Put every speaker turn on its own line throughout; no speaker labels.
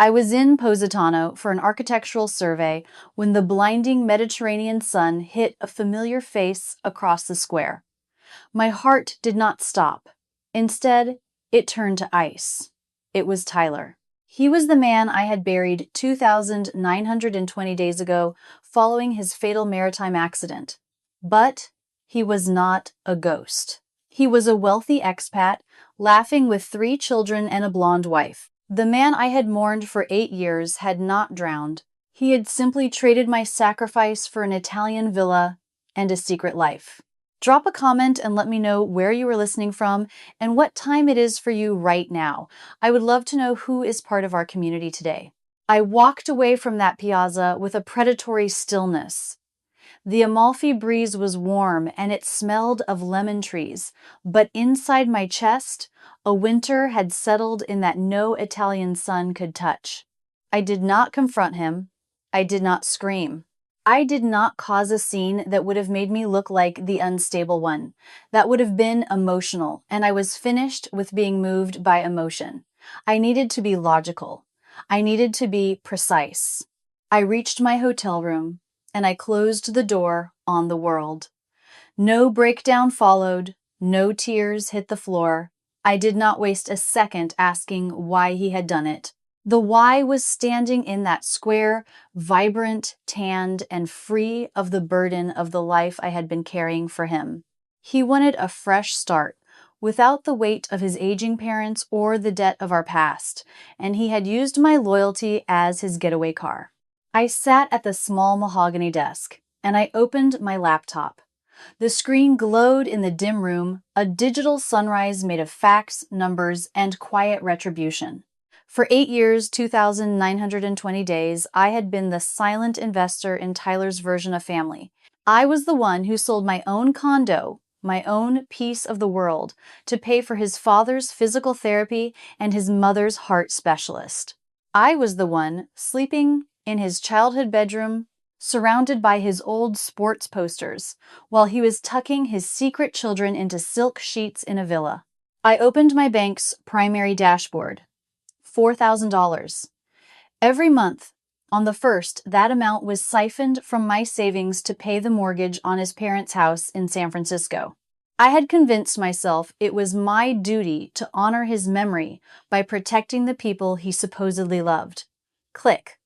I was in Positano for an architectural survey when the blinding Mediterranean sun hit a familiar face across the square. My heart did not stop. Instead, it turned to ice. It was Tyler. He was the man I had buried 2,920 days ago following his fatal maritime accident. But he was not a ghost. He was a wealthy expat, laughing with 3 children and a blonde wife. The man I had mourned for 8 years had not drowned. He had simply traded my sacrifice for an Italian villa and a secret life. Drop a comment and let me know where you are listening from and what time it is for you right now. I would love to know who is part of our community today. I walked away from that piazza with a predatory stillness. The Amalfi breeze was warm and it smelled of lemon trees, but inside my chest, a winter had settled in that no Italian sun could touch. I did not confront him. I did not scream. I did not cause a scene that would have made me look like the unstable one. That would have been emotional, and I was finished with being moved by emotion. I needed to be logical. I needed to be precise. I reached my hotel room, and I closed the door on the world. No breakdown followed. No tears hit the floor. I did not waste a second asking why he had done it. The why was standing in that square, vibrant, tanned, and free of the burden of the life I had been carrying for him. He wanted a fresh start, without the weight of his aging parents or the debt of our past, and he had used my loyalty as his getaway car. I sat at the small mahogany desk, and I opened my laptop. The screen glowed in the dim room, a digital sunrise made of facts, numbers, and quiet retribution. For 8 years, 2,920 days, I had been the silent investor in Tyler's version of family. I was the one who sold my own condo, my own piece of the world, to pay for his father's physical therapy and his mother's heart specialist. I was the one sleeping in his childhood bedroom, surrounded by his old sports posters, while he was tucking his secret children into silk sheets in a villa. I opened my bank's primary dashboard. $4,000. Every month, on the 1st, that amount was siphoned from my savings to pay the mortgage on his parents' house in San Francisco. I had convinced myself it was my duty to honor his memory by protecting the people he supposedly loved. Click.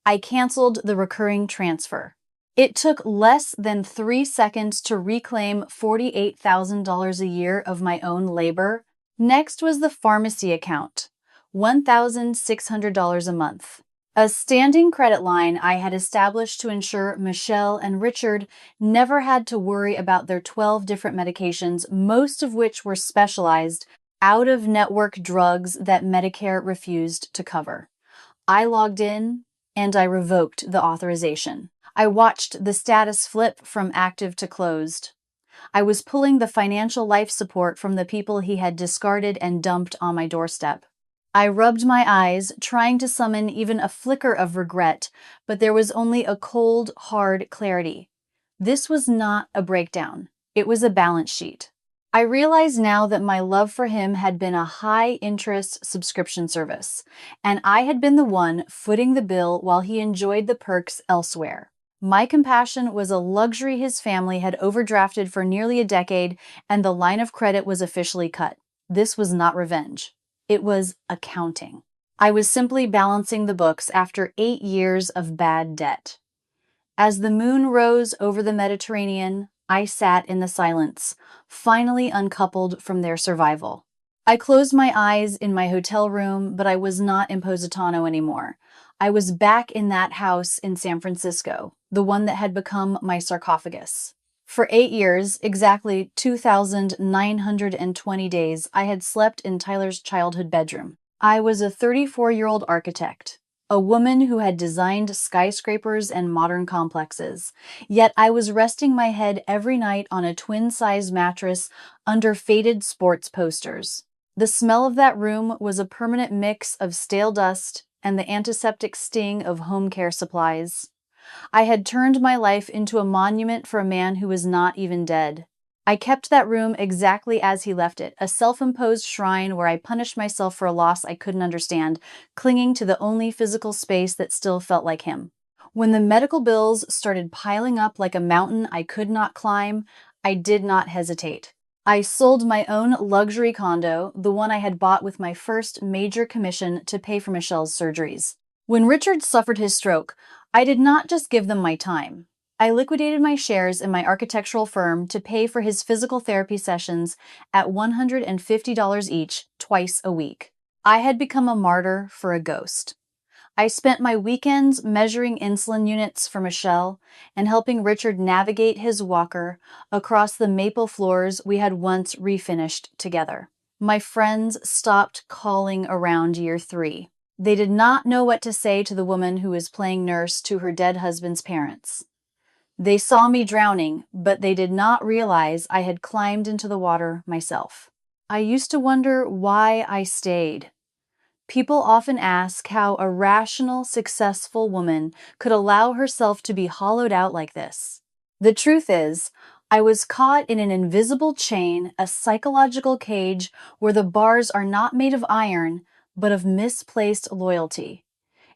I canceled the recurring transfer. It took less than 3 seconds to reclaim $48,000 a year of my own labor. Next was the pharmacy account. $1,600 a month. A standing credit line I had established to ensure Michelle and Richard never had to worry about their 12 different medications, most of which were specialized, out-of-network drugs that Medicare refused to cover. I logged in, and I revoked the authorization. I watched the status flip from active to closed. I was pulling the financial life support from the people he had discarded and dumped on my doorstep. I rubbed my eyes, trying to summon even a flicker of regret, but there was only a cold, hard clarity. This was not a breakdown. It was a balance sheet. I realize now that my love for him had been a high-interest subscription service, and I had been the one footing the bill while he enjoyed the perks elsewhere. My compassion was a luxury his family had overdrafted for nearly a decade, and the line of credit was officially cut. This was not revenge. It was accounting. I was simply balancing the books after 8 years of bad debt. As the moon rose over the Mediterranean, I sat in the silence, finally uncoupled from their survival. I closed my eyes in my hotel room, but I was not in Positano anymore. I was back in that house in San Francisco, the one that had become my sarcophagus. For 8 years, exactly 2,920 days, I had slept in Tyler's childhood bedroom. I was a 34-year-old architect, a woman who had designed skyscrapers and modern complexes. Yet I was resting my head every night on a twin-size mattress under faded sports posters. The smell of that room was a permanent mix of stale dust and the antiseptic sting of home care supplies. I had turned my life into a monument for a man who was not even dead. I kept that room exactly as he left it, a self-imposed shrine where I punished myself for a loss I couldn't understand, clinging to the only physical space that still felt like him. When the medical bills started piling up like a mountain I could not climb, I did not hesitate. I sold my own luxury condo, the one I had bought with my first major commission, to pay for Michelle's surgeries. When Richard suffered his stroke, I did not just give them my time. I liquidated my shares in my architectural firm to pay for his physical therapy sessions at $150 each, twice a week. I had become a martyr for a ghost. I spent my weekends measuring insulin units for Michelle and helping Richard navigate his walker across the maple floors we had once refinished together. My friends stopped calling around year 3. They did not know what to say to the woman who was playing nurse to her dead husband's parents. They saw me drowning, but they did not realize I had climbed into the water myself. I used to wonder why I stayed. People often ask how a rational, successful woman could allow herself to be hollowed out like this. The truth is, I was caught in an invisible chain, a psychological cage where the bars are not made of iron, but of misplaced loyalty,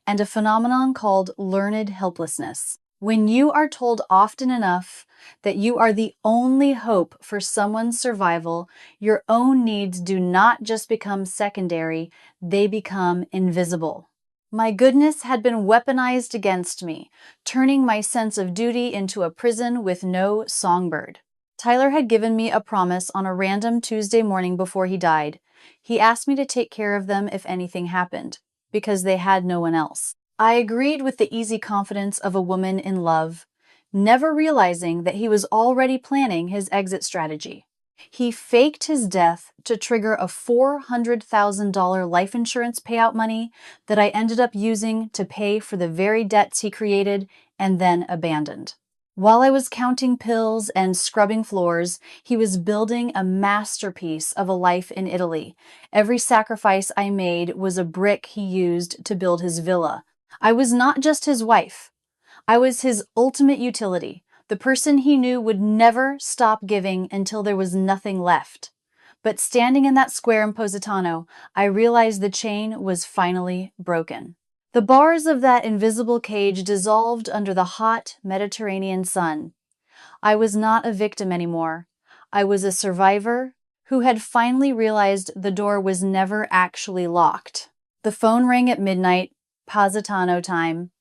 and a phenomenon called learned helplessness. When you are told often enough that you are the only hope for someone's survival, your own needs do not just become secondary, they become invisible. My goodness had been weaponized against me, turning my sense of duty into a prison with no songbird. Tyler had given me a promise on a random Tuesday morning before he died. He asked me to take care of them if anything happened, because they had no one else. I agreed with the easy confidence of a woman in love, never realizing that he was already planning his exit strategy. He faked his death to trigger a $400,000 life insurance payout money that I ended up using to pay for the very debts he created and then abandoned. While I was counting pills and scrubbing floors, he was building a masterpiece of a life in Italy. Every sacrifice I made was a brick he used to build his villa. I was not just his wife. I was his ultimate utility, the person he knew would never stop giving until there was nothing left. But standing in that square in Positano, I realized the chain was finally broken. The bars of that invisible cage dissolved under the hot Mediterranean sun. I was not a victim anymore. I was a survivor who had finally realized the door was never actually locked. The phone rang at midnight, Positano time.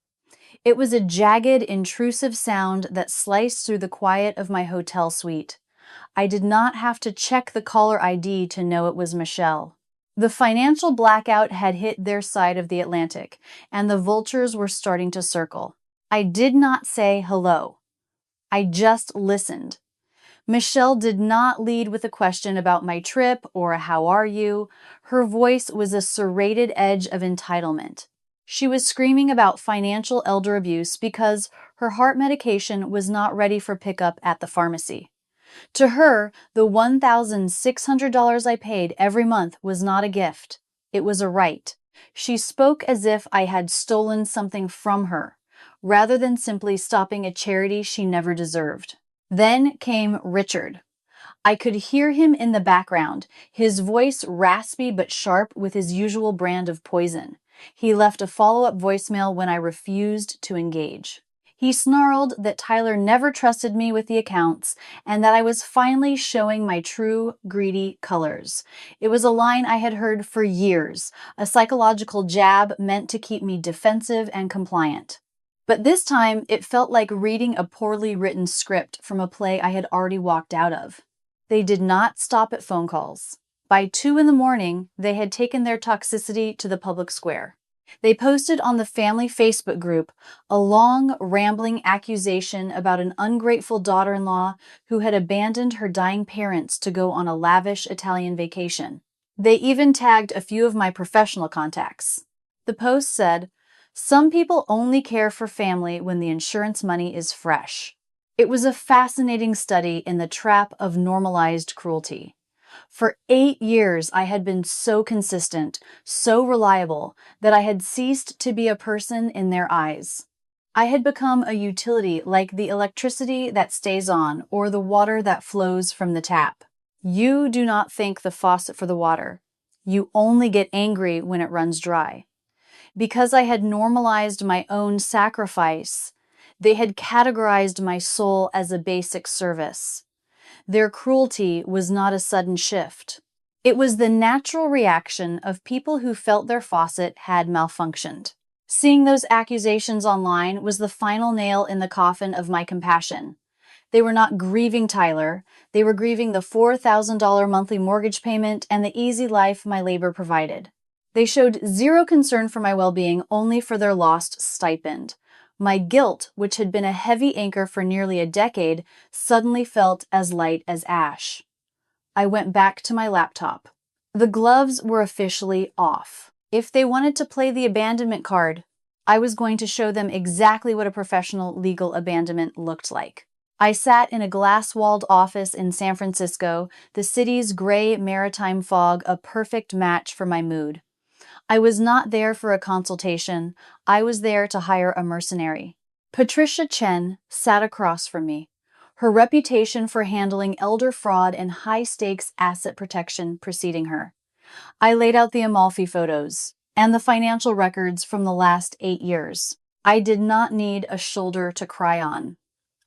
It was a jagged, intrusive sound that sliced through the quiet of my hotel suite. I did not have to check the caller ID to know it was Michelle. The financial blackout had hit their side of the Atlantic, and the vultures were starting to circle. I did not say hello. I just listened. Michelle did not lead with a question about my trip or a how are you. Her voice was a serrated edge of entitlement. She was screaming about financial elder abuse because her heart medication was not ready for pickup at the pharmacy. To her, the $1,600 I paid every month was not a gift. It was a right. She spoke as if I had stolen something from her, rather than simply stopping a charity she never deserved. Then came Richard. I could hear him in the background, his voice raspy but sharp with his usual brand of poison. He left a follow-up voicemail when I refused to engage. He snarled that Tyler never trusted me with the accounts and that I was finally showing my true greedy colors. It was a line I had heard for years, a psychological jab meant to keep me defensive and compliant. But this time, it felt like reading a poorly written script from a play I had already walked out of. They did not stop at phone calls. By 2 in the morning, they had taken their toxicity to the public square. They posted on the family Facebook group a long, rambling accusation about an ungrateful daughter-in-law who had abandoned her dying parents to go on a lavish Italian vacation. They even tagged a few of my professional contacts. The post said, "Some people only care for family when the insurance money is fresh." It was a fascinating study in the trap of normalized cruelty. For 8 years, I had been so consistent, so reliable, that I had ceased to be a person in their eyes. I had become a utility like the electricity that stays on or the water that flows from the tap. You do not thank the faucet for the water. You only get angry when it runs dry. Because I had normalized my own sacrifice, they had categorized my soul as a basic service. Their cruelty was not a sudden shift. It was the natural reaction of people who felt their faucet had malfunctioned. Seeing those accusations online was the final nail in the coffin of my compassion. They were not grieving Tyler, they were grieving the $4,000 monthly mortgage payment and the easy life my labor provided. They showed zero concern for my well-being, only for their lost stipend. My guilt, which had been a heavy anchor for nearly a decade, suddenly felt as light as ash. I went back to my laptop. The gloves were officially off. If they wanted to play the abandonment card, I was going to show them exactly what a professional legal abandonment looked like. I sat in a glass-walled office in San Francisco, the city's gray maritime fog a perfect match for my mood. I was not there for a consultation. I was there to hire a mercenary. Patricia Chen sat across from me, her reputation for handling elder fraud and high-stakes asset protection preceding her. I laid out the Amalfi photos and the financial records from the last 8 years. I did not need a shoulder to cry on.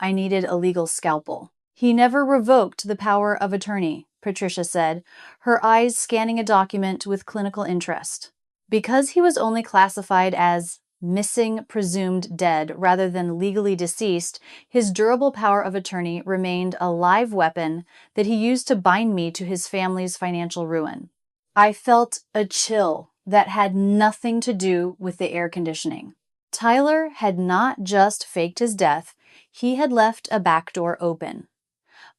I needed a legal scalpel. He never revoked the power of attorney, Patricia said, her eyes scanning a document with clinical interest. Because he was only classified as missing presumed dead rather than legally deceased, his durable power of attorney remained a live weapon that he used to bind me to his family's financial ruin. I felt a chill that had nothing to do with the air conditioning. Tyler had not just faked his death, he had left a backdoor open.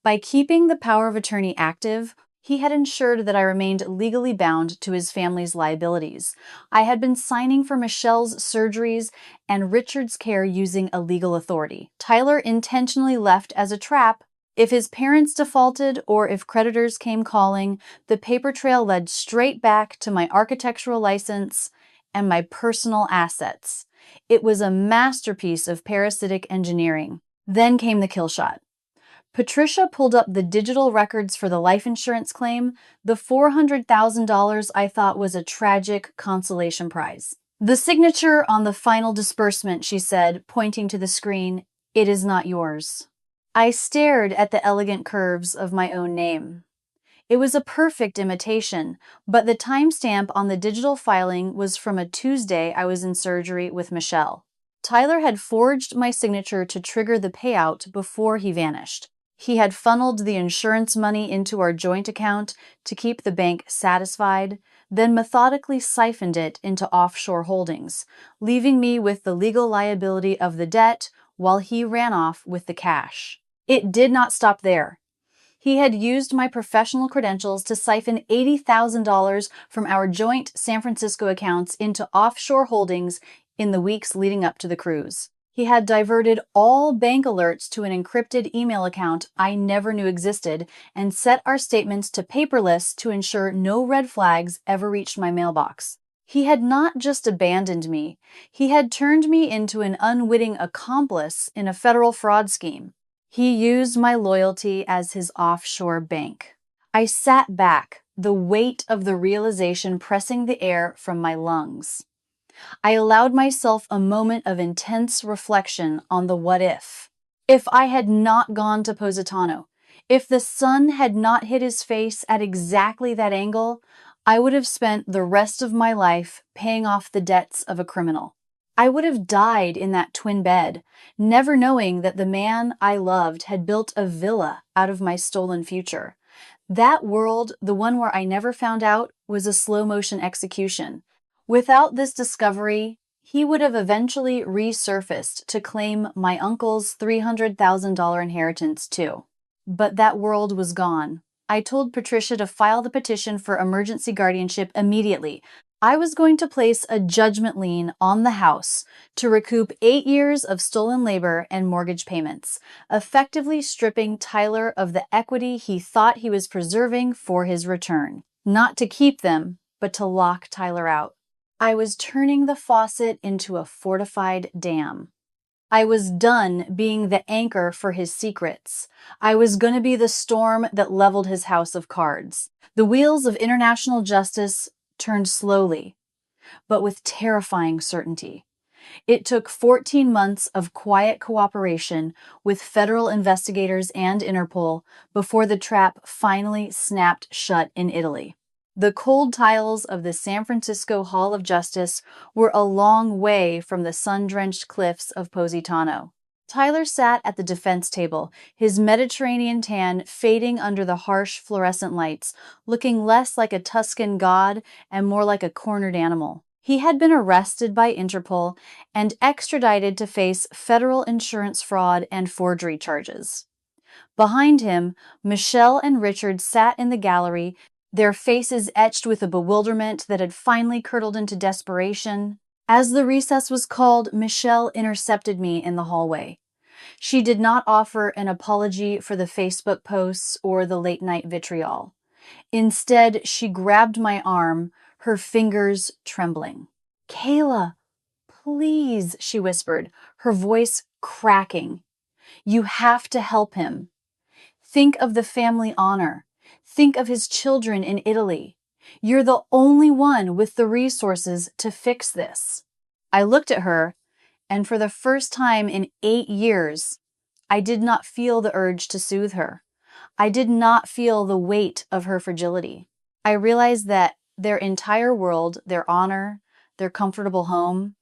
By keeping the power of attorney active, he had ensured that I remained legally bound to his family's liabilities. I had been signing for Michelle's surgeries and Richard's care using a legal authority. Tyler intentionally left as a trap. If his parents defaulted or if creditors came calling, the paper trail led straight back to my architectural license and my personal assets. It was a masterpiece of parasitic engineering. Then came the kill shot. Patricia pulled up the digital records for the life insurance claim, the $400,000 I thought was a tragic consolation prize. The signature on the final disbursement, she said, pointing to the screen, "It is not yours." I stared at the elegant curves of my own name. It was a perfect imitation, but the timestamp on the digital filing was from a Tuesday I was in surgery with Michelle. Tyler had forged my signature to trigger the payout before he vanished. He had funneled the insurance money into our joint account to keep the bank satisfied, then methodically siphoned it into offshore holdings, leaving me with the legal liability of the debt while he ran off with the cash. It did not stop there. He had used my professional credentials to siphon $80,000 from our joint San Francisco accounts into offshore holdings in the weeks leading up to the cruise. He had diverted all bank alerts to an encrypted email account I never knew existed and set our statements to paperless to ensure no red flags ever reached my mailbox. He had not just abandoned me, he had turned me into an unwitting accomplice in a federal fraud scheme. He used my loyalty as his offshore bank. I sat back, the weight of the realization pressing the air from my lungs. I allowed myself a moment of intense reflection on the what if. If I had not gone to Positano, if the sun had not hit his face at exactly that angle, I would have spent the rest of my life paying off the debts of a criminal. I would have died in that twin bed, never knowing that the man I loved had built a villa out of my stolen future. That world, the one where I never found out, was a slow-motion execution. Without this discovery, he would have eventually resurfaced to claim my uncle's $300,000 inheritance too. But that world was gone. I told Patricia to file the petition for emergency guardianship immediately. I was going to place a judgment lien on the house to recoup 8 years of stolen labor and mortgage payments, effectively stripping Tyler of the equity he thought he was preserving for his return. Not to keep them, but to lock Tyler out. I was turning the faucet into a fortified dam. I was done being the anchor for his secrets. I was going to be the storm that leveled his house of cards. The wheels of international justice turned slowly, but with terrifying certainty. It took 14 months of quiet cooperation with federal investigators and Interpol before the trap finally snapped shut in Italy. The cold tiles of the San Francisco Hall of Justice were a long way from the sun-drenched cliffs of Positano. Tyler sat at the defense table, his Mediterranean tan fading under the harsh fluorescent lights, looking less like a Tuscan god and more like a cornered animal. He had been arrested by Interpol and extradited to face federal insurance fraud and forgery charges. Behind him, Michelle and Richard sat in the gallery, their faces etched with a bewilderment that had finally curdled into desperation. As the recess was called, Michelle intercepted me in the hallway. She did not offer an apology for the Facebook posts or the late-night vitriol. Instead, she grabbed my arm, her fingers trembling. "Kayla, please," she whispered, her voice cracking. "You have to help him. Think of the family honor. Think of his children in Italy. You're the only one with the resources to fix this." I looked at her, and for the first time in 8 years, I did not feel the urge to soothe her. I did not feel the weight of her fragility. I realized that their entire world, their honor, their comfortable home,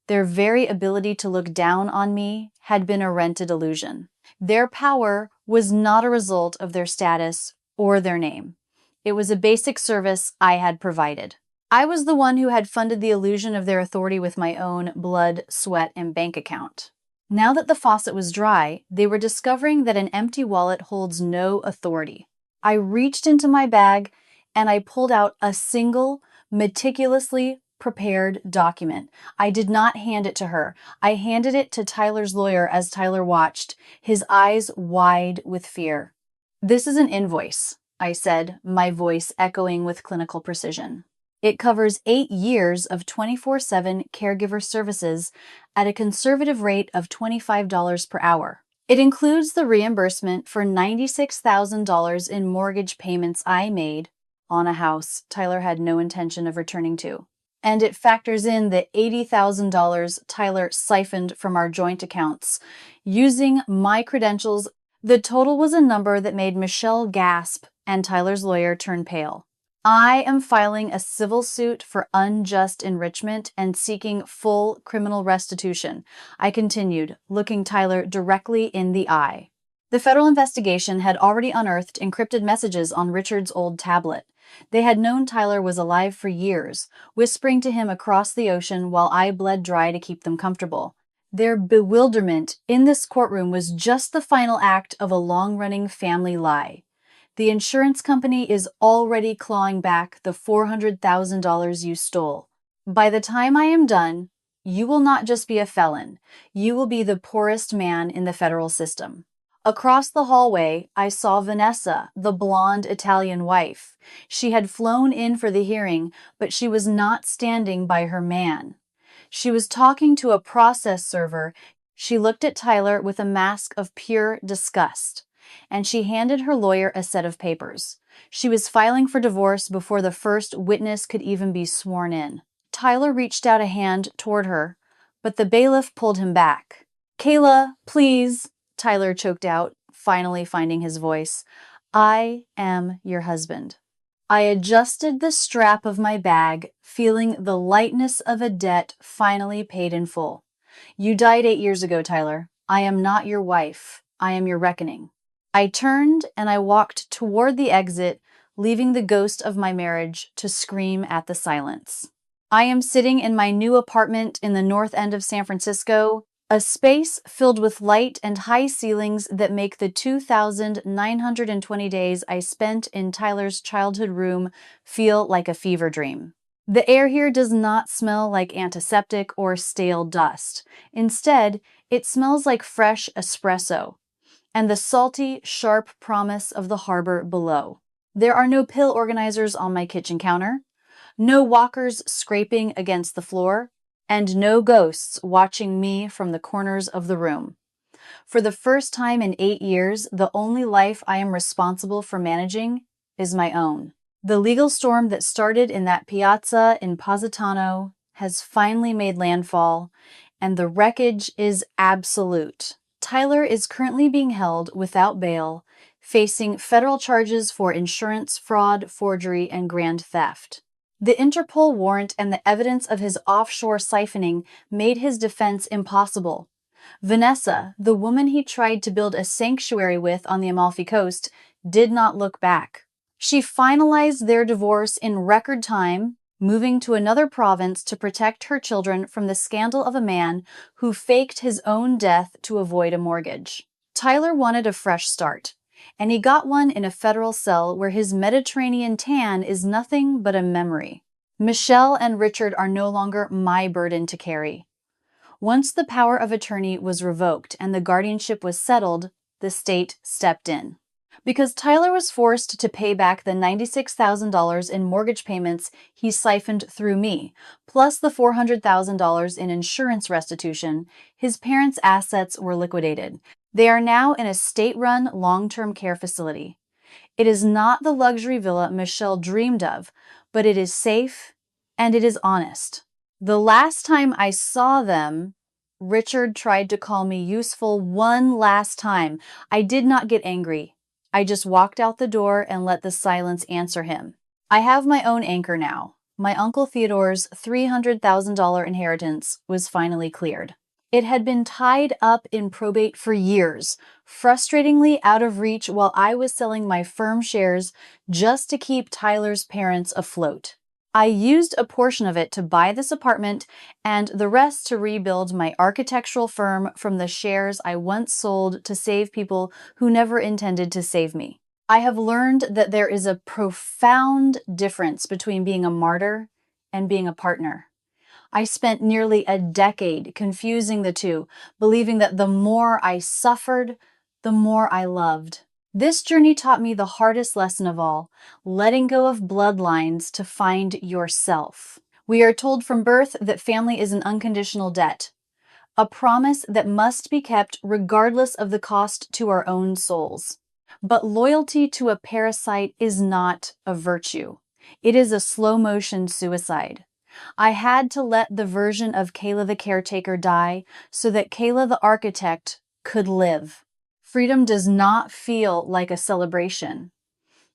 their very ability to look down on me had been a rented illusion. Their power was not a result of their status or their name. It was a basic service I had provided. I was the one who had funded the illusion of their authority with my own blood, sweat, and bank account. Now that the faucet was dry, they were discovering that an empty wallet holds no authority. I reached into my bag and I pulled out a single, meticulously prepared document. I did not hand it to her. I handed it to Tyler's lawyer as Tyler watched, his eyes wide with fear. "This is an invoice," I said, my voice echoing with clinical precision. "It covers 8 years of 24/7 caregiver services at a conservative rate of $25 per hour. It includes the reimbursement for $96,000 in mortgage payments I made on a house Tyler had no intention of returning to. And it factors in the $80,000 Tyler siphoned from our joint accounts. Using my credentials, the total was a number that made Michelle gasp and Tyler's lawyer turn pale. I am filing a civil suit for unjust enrichment and seeking full criminal restitution," I continued, looking Tyler directly in the eye. The federal investigation had already unearthed encrypted messages on Richard's old tablet. They had known Tyler was alive for years, whispering to him across the ocean while I bled dry to keep them comfortable. Their bewilderment in this courtroom was just the final act of a long-running family lie. The insurance company is already clawing back the $400,000 you stole. By the time I am done, you will not just be a felon. You will be the poorest man in the federal system. Across the hallway, I saw Vanessa, the blonde Italian wife. She had flown in for the hearing, but she was not standing by her man. She was talking to a process server. She looked at Tyler with a mask of pure disgust, and she handed her lawyer a set of papers. She was filing for divorce before the first witness could even be sworn in. Tyler reached out a hand toward her, but the bailiff pulled him back. "Kayla, please," Tyler choked out, finally finding his voice. "I am your husband." I adjusted the strap of my bag, feeling the lightness of a debt finally paid in full. "You died 8 years ago, Tyler. I am not your wife. I am your reckoning." I turned and I walked toward the exit, leaving the ghost of my marriage to scream at the silence. I am sitting in my new apartment in the north end of San Francisco, a space filled with light and high ceilings that make the 2,920 days I spent in Tyler's childhood room feel like a fever dream. The air here does not smell like antiseptic or stale dust. Instead, it smells like fresh espresso and the salty, sharp promise of the harbor below. There are no pill organizers on my kitchen counter, no walkers scraping against the floor, and no ghosts watching me from the corners of the room. For the first time in 8 years, the only life I am responsible for managing is my own. The legal storm that started in that piazza in Positano has finally made landfall, and the wreckage is absolute. Tyler is currently being held without bail, facing federal charges for insurance fraud, forgery, and grand theft. The Interpol warrant and the evidence of his offshore siphoning made his defense impossible. Vanessa, the woman he tried to build a sanctuary with on the Amalfi Coast, did not look back. She finalized their divorce in record time, moving to another province to protect her children from the scandal of a man who faked his own death to avoid a mortgage. Tyler wanted a fresh start, and he got one in a federal cell where his Mediterranean tan is nothing but a memory. Michelle and Richard are no longer my burden to carry. Once the power of attorney was revoked and the guardianship was settled, the state stepped in. Because Tyler was forced to pay back the $96,000 in mortgage payments he siphoned through me, plus the $400,000 in insurance restitution, his parents' assets were liquidated. They are now in a state-run long-term care facility. It is not the luxury villa Michelle dreamed of, but it is safe and it is honest. The last time I saw them, Richard tried to call me useful one last time. I did not get angry. I just walked out the door and let the silence answer him. I have my own anchor now. My Uncle Theodore's $300,000 inheritance was finally cleared. It had been tied up in probate for years, frustratingly out of reach while I was selling my firm shares just to keep Tyler's parents afloat. I used a portion of it to buy this apartment and the rest to rebuild my architectural firm from the shares I once sold to save people who never intended to save me. I have learned that there is a profound difference between being a martyr and being a partner. I spent nearly a decade confusing the two, believing that the more I suffered, the more I loved. This journey taught me the hardest lesson of all, letting go of bloodlines to find yourself. We are told from birth that family is an unconditional debt, a promise that must be kept regardless of the cost to our own souls. But loyalty to a parasite is not a virtue. It is a slow-motion suicide. I had to let the version of Kayla the caretaker die so that Kayla the architect could live. Freedom does not feel like a celebration.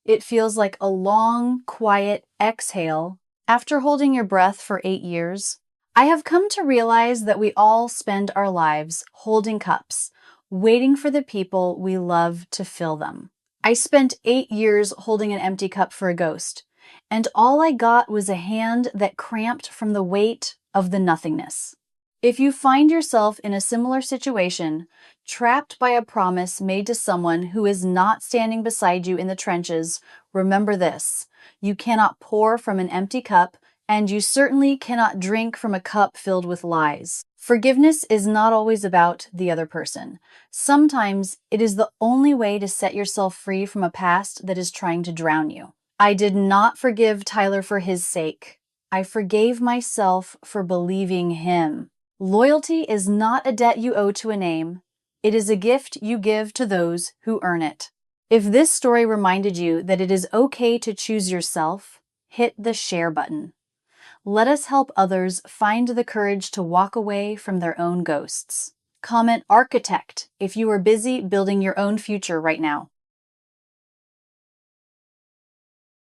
It feels like a long, quiet exhale after holding your breath for 8 years. I have come to realize that we all spend our lives holding cups, waiting for the people we love to fill them. I spent 8 years holding an empty cup for a ghost, and all I got was a hand that cramped from the weight of the nothingness. If you find yourself in a similar situation, trapped by a promise made to someone who is not standing beside you in the trenches, remember this: you cannot pour from an empty cup, and you certainly cannot drink from a cup filled with lies. Forgiveness is not always about the other person. Sometimes it is the only way to set yourself free from a past that is trying to drown you. I did not forgive Tyler for his sake. I forgave myself for believing him. Loyalty is not a debt you owe to a name. It is a gift you give to those who earn it. If this story reminded you that it is okay to choose yourself, hit the share button. Let us help others find the courage to walk away from their own ghosts. Comment architect if you are busy building your own future right now.